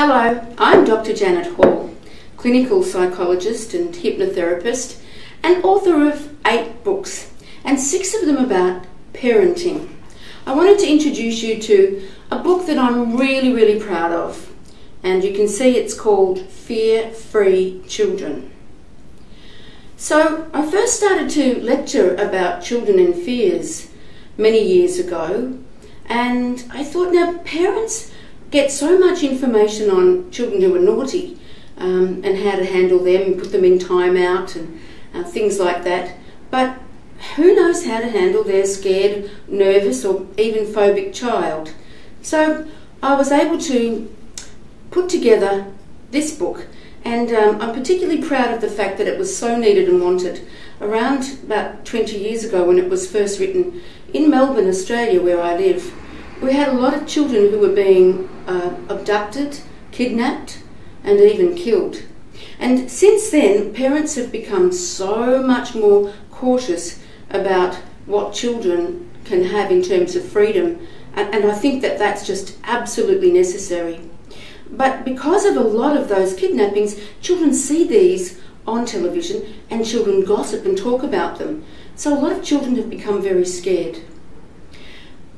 Hello, I'm Dr. Janet Hall, clinical psychologist and hypnotherapist and author of 8 books and 6 of them about parenting. I wanted to introduce you to a book that I'm really proud of, and you can see it's called Fear-Free Children. So I first started to lecture about children and fears many years ago, and I thought, now parents get so much information on children who are naughty and how to handle them, put them in timeout and things like that, but who knows how to handle their scared, nervous or even phobic child. So I was able to put together this book, and I'm particularly proud of the fact that it was so needed and wanted. Around about 20 years ago, when it was first written in Melbourne, Australia, where I live, we had a lot of children who were being abducted, kidnapped and even killed. And since then, parents have become so much more cautious about what children can have in terms of freedom, and I think that that's just absolutely necessary. But because of a lot of those kidnappings, children see these on television and children gossip and talk about them. So a lot of children have become very scared.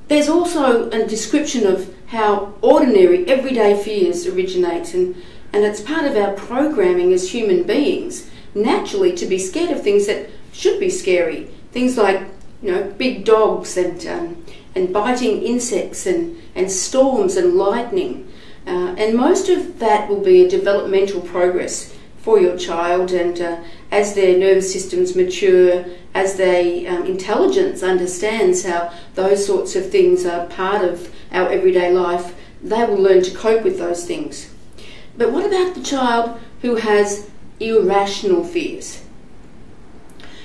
There's also a description of how ordinary, everyday fears originate, and it's part of our programming as human beings, naturally, to be scared of things that should be scary. Things like, big dogs and biting insects and storms and lightning. And most of that will be a developmental progress for your child, and as their nervous systems mature, as their intelligence understands how those sorts of things are part of our everyday life, they will learn to cope with those things. But what about the child who has irrational fears?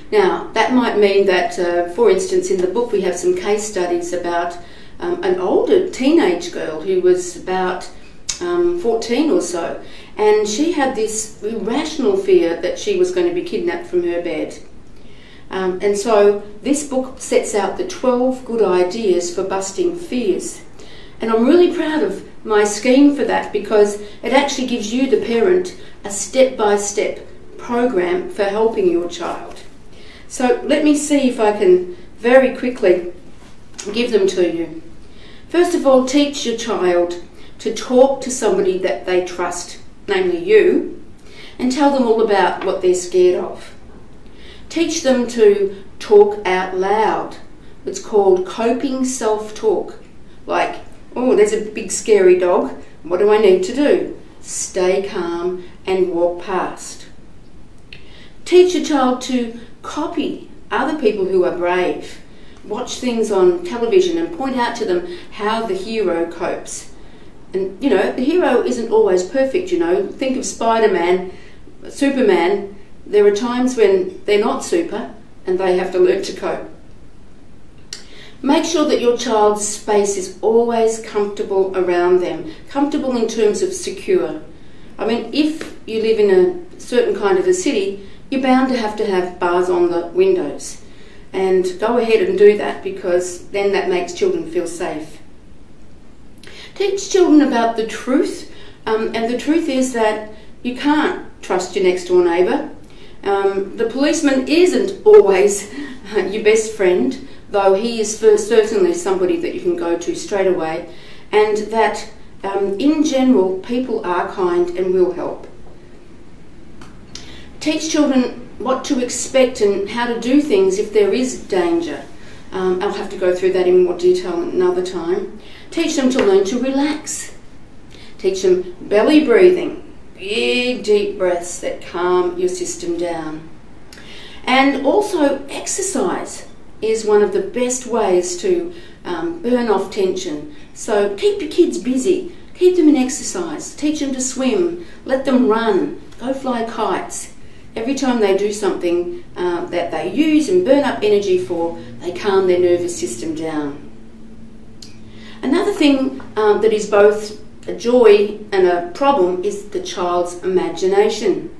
Now, that might mean that, for instance, in the book we have some case studies about an older teenage girl who was about 14 or so, and she had this irrational fear that she was going to be kidnapped from her bed. And so this book sets out the 12 good ideas for busting fears. And I'm really proud of my scheme for that, because it actually gives you, the parent, a step-by-step program for helping your child. So let me see if I can very quickly give them to you. First of all, teach your child to talk to somebody that they trust, namely you, and tell them all about what they're scared of. Teach them to talk out loud. It's called coping self-talk. Like, oh, there's a big scary dog. What do I need to do? Stay calm and walk past. Teach your child to copy other people who are brave. Watch things on television and point out to them how the hero copes. And, the hero isn't always perfect, Think of Spiderman, Superman. There are times when they're not super and they have to learn to cope. Make sure that your child's space is always comfortable around them. Comfortable in terms of secure. I mean, if you live in a certain kind of a city, you're bound to have bars on the windows. And go ahead and do that, because then that makes children feel safe. Teach children about the truth, and the truth is that you can't trust your next door neighbour. The policeman isn't always your best friend, though he is certainly somebody that you can go to straight away, and that in general people are kind and will help. Teach children what to expect and how to do things if there is danger. I'll have to go through that in more detail another time. Teach them to learn to relax. Teach them belly breathing, big deep breaths that calm your system down. And also exercise is one of the best ways to burn off tension. So keep your kids busy, keep them in exercise, teach them to swim, let them run, go fly kites. Every time they do something that they use and burn up energy for, they calm their nervous system down. Another thing that is both a joy and a problem is the child's imagination.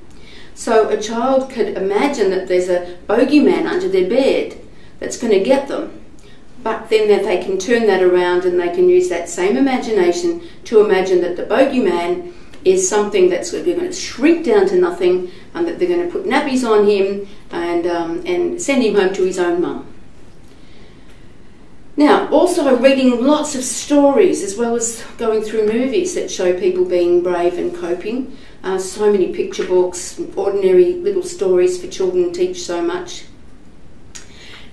So a child could imagine that there's a bogeyman under their bed that's going to get them, but then that they can turn that around and they can use that same imagination to imagine that the bogeyman is something that's going to shrink down to nothing, and that they're going to put nappies on him and send him home to his own mum. Now, also reading lots of stories as well as going through movies that show people being brave and coping. So many picture books, ordinary little stories for children teach so much.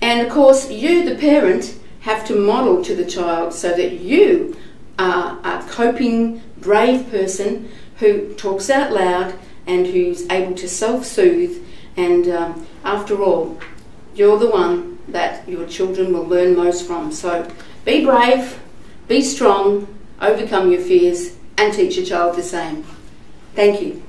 And of course, you, the parent, have to model to the child so that you are a coping, brave person who talks out loud and who's able to self-soothe. And after all, you're the one that your children will learn most from. So be brave, be strong, overcome your fears, and teach your child the same. Thank you.